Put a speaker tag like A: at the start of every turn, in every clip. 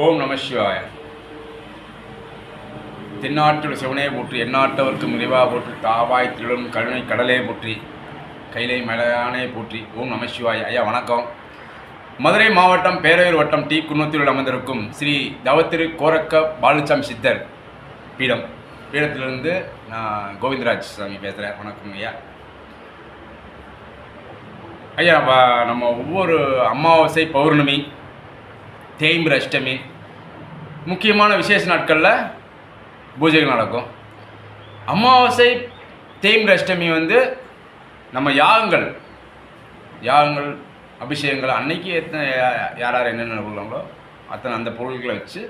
A: ஓம் நம சிவாய. தென்னாட்டுடைய சிவனே போற்றி, எந்நாட்டவர்க்கும் நிறைவா போற்றி, தாவாய் திரளும் கருணை கடலே போற்றி, கைலை மலையானே போற்றி. ஓம் நம சிவாய. ஐயா வணக்கம். மதுரை மாவட்டம் பேரையூர் வட்டம் டி குன்னத்தூரில் அமர்ந்திருக்கும் ஸ்ரீ தவத்திரு கோரக்க பாலுசாமி சித்தர் பீடத்திலிருந்து நான் கோவிந்தராஜ் சாமி பேசுகிறேன். வணக்கம் ஐயா. ஐயா, நம்ம ஒவ்வொரு அமாவாசை, பௌர்ணமி, தேய்பிறை அஷ்டமி, முக்கியமான விசேஷ நாட்களில் பூஜைகள் நடக்கும். அமாவாசை, தேய்பிறை அஷ்டமி நம்ம யாகங்கள் அபிஷேகங்கள் அன்னைக்கு யார் என்னென்ன பொருளாங்களோ அத்தனை அந்த பொருட்களை வச்சு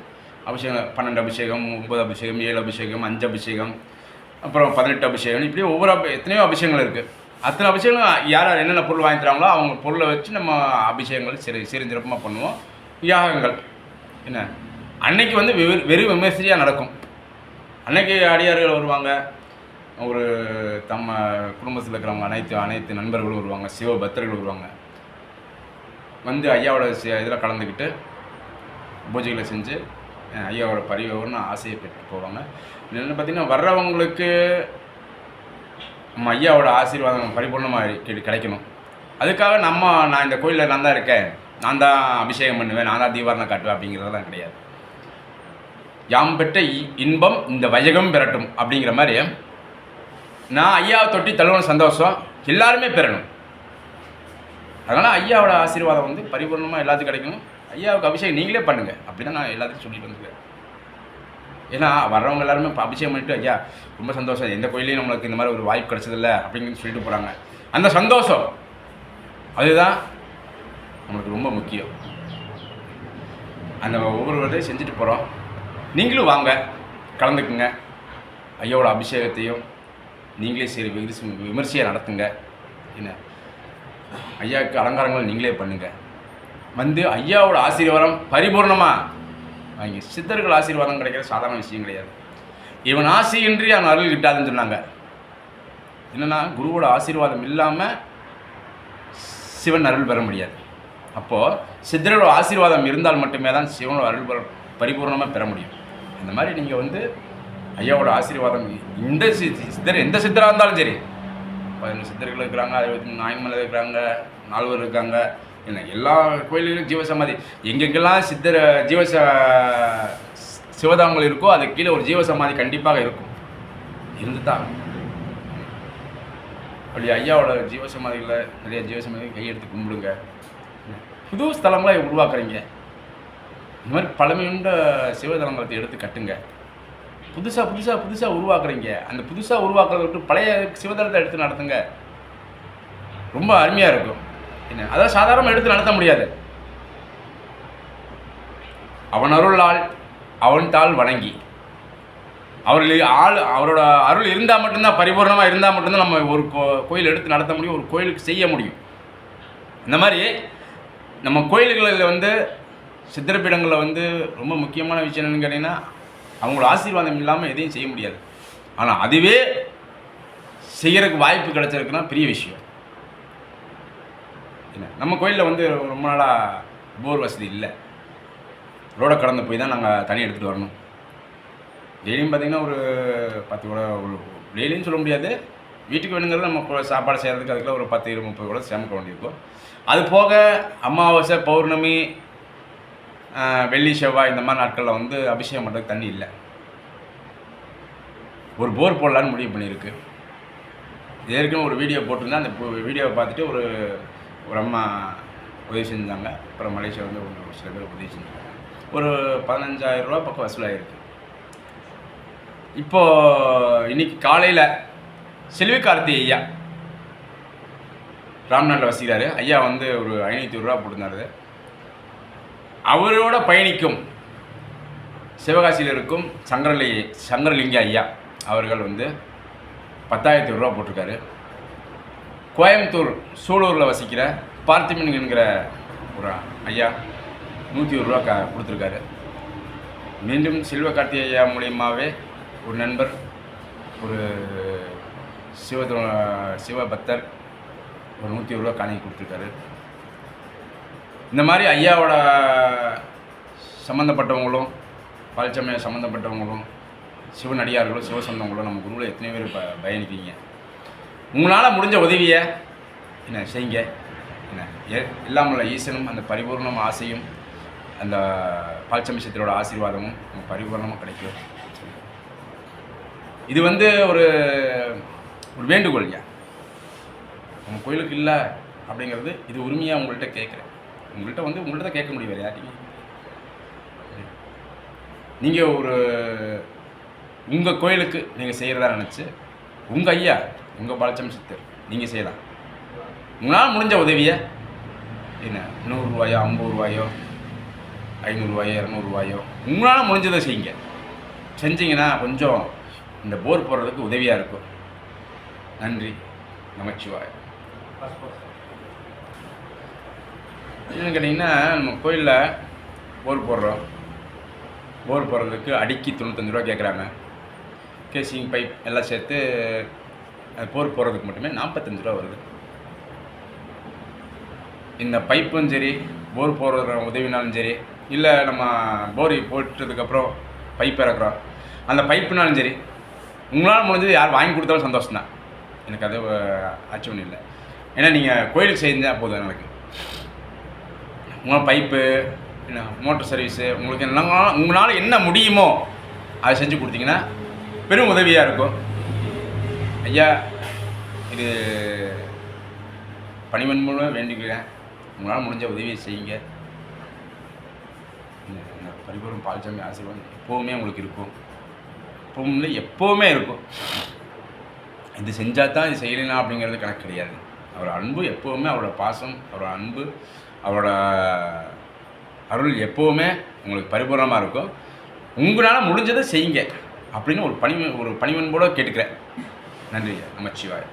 A: அபிஷேகம், 12 அபிஷேகம், 9 அபிஷேகம், 7 அபிஷேகம், 5 அபிஷேகம், அப்புறம் 18 அபிஷேகம், இப்படி ஒவ்வொரு எத்தனையோ அபிஷேகங்கள் இருக்குது. அத்தனை அபிஷேகம் யார் என்னென்ன பொருள் வாங்கி தராங்களோ அவங்க பொருளை வச்சு நம்ம அபிஷேகங்கள் சிறப்பாக பண்ணுவோம். யாகங்கள் என்ன அன்னைக்கு வெறும் விமர்சையாக நடக்கும். அன்னைக்கு அடியார்கள் வருவாங்க, ஒரு தம்ம குடும்பத்தில் இருக்கிறவங்க அனைத்து நண்பர்களும் வருவாங்க, சிவ பக்தர்கள் வருவாங்க. ஐயாவோட இதில் கலந்துக்கிட்டு பூஜைகளை செஞ்சு ஐயாவோட பரிவர்னு ஆசையை பெற்று போவாங்க. என்னென்னு பார்த்திங்கன்னா, வர்றவங்களுக்கு நம்ம ஐயாவோட ஆசீர்வாதம் பரிபூர்ணமாக கிடைக்கணும். அதுக்காக நான் இந்த கோயிலில் நான் தான் இருக்கேன், நான் தான் அபிஷேகம் பண்ணுவேன், நான் தான் தீபாரணை காட்டுவேன் அப்படிங்கிறதெல்லாம் கிடையாது. யாம் பெற்ற இன்பம் இந்த வையகம் பெறட்டும் அப்படிங்கிற மாதிரி நான் ஐயாவை தொட்டி தழுவன சந்தோஷம் எல்லாருமே பெறணும். அதனால் ஐயாவோட ஆசீர்வாதம் பரிபூர்ணமாக எல்லாத்துக்கும் கிடைக்கணும். ஐயாவுக்கு அபிஷேகம் நீங்களே பண்ணுங்கள் அப்படி தான் நான் எல்லாத்துக்கும் சொல்லிட்டு வந்துருக்கேன். ஏன்னா வர்றவங்க எல்லாருமே இப்போ அபிஷேகம் பண்ணிவிட்டு ஐயா ரொம்ப சந்தோஷம், எந்த கோயிலையும் நம்மளுக்கு இந்த மாதிரி ஒரு வாய்ப்பு கிடச்சதில்ல அப்படிங்கிறது சொல்லிட்டு போகிறாங்க. அந்த சந்தோஷம் அதுதான் நம்மளுக்கு ரொம்ப முக்கியம். அந்த ஒவ்வொரு வருடையும் செஞ்சுட்டு போகிறோம். நீங்களும் வாங்க, கலந்துக்குங்க. ஐயாவோட அபிஷேகத்தையும் நீங்களே சரி விமர்சையாக நடத்துங்க. என்ன ஐயாவுக்கு அலங்காரங்கள் நீங்களே பண்ணுங்கள். ஐயாவோட ஆசீர்வாதம் பரிபூர்ணமாக வாங்கி. சித்தர்கள் ஆசீர்வாதம் கிடைக்கிற சாதாரண விஷயம் கிடையாது. இவன் ஆசையின்றி அவன் அருள் கிட்டாதுன்னு சொன்னாங்க. என்னென்னா, குருவோட ஆசீர்வாதம் இல்லாமல் சிவன் அருள் பெற முடியாது. அப்போது சித்தரோட ஆசீர்வாதம் இருந்தால் மட்டுமே தான் சிவனோட அருள் பரிபூர்ணமாக பெற முடியும். அந்த மாதிரி நீங்கள் ஐயாவோட ஆசீர்வாதம் எந்த சித்தராக இருந்தாலும் சரி, 11 சித்தர்கள் இருக்கிறாங்க, 64 நாயன்மலை இருக்கிறாங்க, 4 இருக்காங்க, என்ன எல்லா கோயில்களிலும் ஜீவசமாதி, எங்கெங்கெல்லாம் சிவதாங்கள் இருக்கோ அதுக்கு கீழே ஒரு ஜீவசமாதி கண்டிப்பாக இருக்கும், இருந்து தான். அப்படி ஐயாவோட ஜீவசமாதிகளை நிறைய ஜீவசமாதி கையெடுத்து கும்பிடுங்க. புது ஸ்தலங்களை உருவாக்குறீங்க. இந்த மாதிரி பழமையுண்ட சிவதலங்களை எடுத்து கட்டுங்க. புதுசாக உருவாக்குறீங்க. அந்த புதுசாக உருவாக்குறத விட்டு பழைய சிவதலத்தை எடுத்து நடத்துங்க. ரொம்ப அருமையாக இருக்கும். என்ன அதாவது சாதாரணமாக எடுத்து நடத்த முடியாது. அவன் அருளால் அவன் தாள் வணங்கி அவரோட அருள் இருந்தால் மட்டும்தான், பரிபூர்ணமாக இருந்தால் மட்டும்தான் நம்ம ஒரு கோயில் எடுத்து நடத்த முடியும், ஒரு கோயிலுக்கு செய்ய முடியும். இந்த மாதிரி நம்ம கோயில்களில் சித்திரப்பீடங்களில் ரொம்ப முக்கியமான விஷயம் என்னென்னு கேட்டிங்கன்னா, அவங்களோட ஆசீர்வாதம் இல்லாமல் எதையும் செய்ய முடியாது. ஆனால் அதுவே செய்கிறதுக்கு வாய்ப்பு கிடச்சிருக்குன்னா பெரிய விஷயம். என்ன நம்ம கோயிலில் ரொம்ப நாளாக போர் வசதி இல்லை. ரோடை கடந்து போய் தான் நாங்கள் தண்ணி எடுத்துகிட்டு வரணும். டெய்லியும் பார்த்திங்கன்னா ஒரு 10 கூட, ஒரு டெய்லியும் சொல்ல முடியாது, வீட்டுக்கு வேணுங்கிறது நம்ம சாப்பாடு செய்கிறதுக்கு அதுக்குள்ள ஒரு 10, 20, 30 கூட சேமிக்க வேண்டியிருக்கும். அது போக அமாவாசை, பௌர்ணமி, வெள்ளி, செவ்வாய் இந்த மாதிரி நாட்களில் அபிஷேகம் பண்ணுறதுக்கு தண்ணி இல்லை. ஒரு போர் போடலான்னு முடிவு பண்ணியிருக்கு. ஏற்கனவே ஒரு வீடியோ போட்டிருந்தேன். அந்த வீடியோவை பார்த்துட்டு ஒரு அம்மா உதவி செஞ்சாங்க. அப்புறம் மலேசியா ஒரு சில பேர் உதவி செஞ்சாங்க. ஒரு 15,000 ரூபா பக்கம் வசூலாகிருக்கு. இப்போது இன்றைக்கி காலையில் செல்வி கார்த்தி ஐயா ராம்நாட்டில் வசிக்கிறாரு. ஐயா ஒரு 520 ரூபா போட்டிருந்தாரு. அவரோட பயணிக்கும் சிவகாசியில் இருக்கும் சங்கரலிங்க ஐயா அவர்கள் 10,000 ரூபா போட்டிருக்காரு. கோயம்புத்தூர் சூலூரில் வசிக்கிற பார்த்திபன் என்கிற ஒரு ஐயா 120 ரூபா கொடுத்துருக்காரு. மீண்டும் செல்வ கார்த்தி ஐயா மூலியமாகவே ஒரு நண்பர், ஒரு சிவ பக்தர் ஒரு 120 ரூபா காணிக்கை கொடுத்துருக்காரு. இந்த மாதிரி ஐயாவோட சம்மந்தப்பட்டவங்களும் பால்சமய சம்மந்தப்பட்டவங்களும் சிவனடியார்களும் சிவசந்தங்களும் நம்ம குருவில் எத்தனை பேர் பயணிக்கிறீங்க. உங்களால் முடிஞ்ச உதவியை என்ன செய்யுங்க. என்ன இல்லாமல் ஈசனும் அந்த பரிபூர்ணம் ஆசையும் அந்த பால்சமயத்தோட ஆசீர்வாதமும் நம்ம பரிபூர்ணமாக கிடைக்கும். இது ஒரு ஒரு வேண்டுகோள் ஐயா. நம்ம கோயிலுக்கு இல்லை அப்படிங்கிறது இது உரிமையாக உங்கள்கிட்ட கேட்குறேன். உங்கள்கிட்ட தான் கேட்க முடியும். வேறு யார்ட்டையும் நீங்கள் உங்கள் கோயிலுக்கு நீங்கள் செய்கிறதா நினச்சி உங்கள் ஐயா உங்கள் பால்சமய சித்தர் நீங்கள் செய்யலாம். உங்களால் முடிஞ்ச உதவியை என்ன 100 ரூபாயோ 50 ரூபாயோ 500 ரூபாயோ 200 ரூபாயோ உங்களால் முடிஞ்சதை செய்யுங்க. செஞ்சிங்கன்னா கொஞ்சம் இந்த போர் போடுறதுக்கு உதவியாக இருக்கும். நன்றி. நமச்சிவாய். என்னன்னு கேட்டிங்கன்னா நம்ம கோயிலில் போர் போடுறோம். போர் போடுறதுக்கு அடிக்கி 95 ரூபா கேட்குறாங்க. கேசிங் பைப் எல்லாம் சேர்த்து போர் போடுறதுக்கு மட்டுமே 45 ரூபா வருது. இந்த பைப்பும் சரி போர் போடுற உதவினாலும் சரி இல்லை நம்ம போர் போட்டதுக்கப்புறம் பைப் இறக்குறோம் அந்த பைப்புனாலும் சரி உங்களால் முடிஞ்சது யார் வாங்கி கொடுத்தாலும் சந்தோஷம்தான். எனக்கு அது ஆட்சேபம் இல்லை. ஏன்னா நீங்கள் கோயிலுக்கு செஞ்சால் போதும். எனக்கு உங்களால் பைப்பு என்ன மோட்டர் சர்வீஸு உங்களுக்கு உங்களால் என்ன முடியுமோ அதை செஞ்சு கொடுத்தீங்கன்னா பெரும் உதவியாக இருக்கும். ஐயா இது பணிவன் மூலம் வேண்டிக்கிறேன். உங்களால் முடிஞ்ச உதவியை செய்யுங்க. பரிபூர்ண பால்சமய ஆசீர்வாதம் எப்போவுமே உங்களுக்கு இருக்கும். எப்பவும் இல்லை எப்போவுமே இருக்கும். இது செஞ்சால் தான் இது செய்யலாம் அப்படிங்கிறது கணக்கு கிடையாது. அவரோட அன்பு எப்போவுமே, அவரோட பாசம், அவரோட அன்பு, அவரோட அருள் எப்போவுமே உங்களுக்கு பரிபூர்ணமாக இருக்கும். உங்களால் முடிஞ்சதை செய்யுங்க அப்படின்னு ஒரு பணிவன்போடு கேட்டுக்கிறேன். நன்றி. நமச்சிவாய்.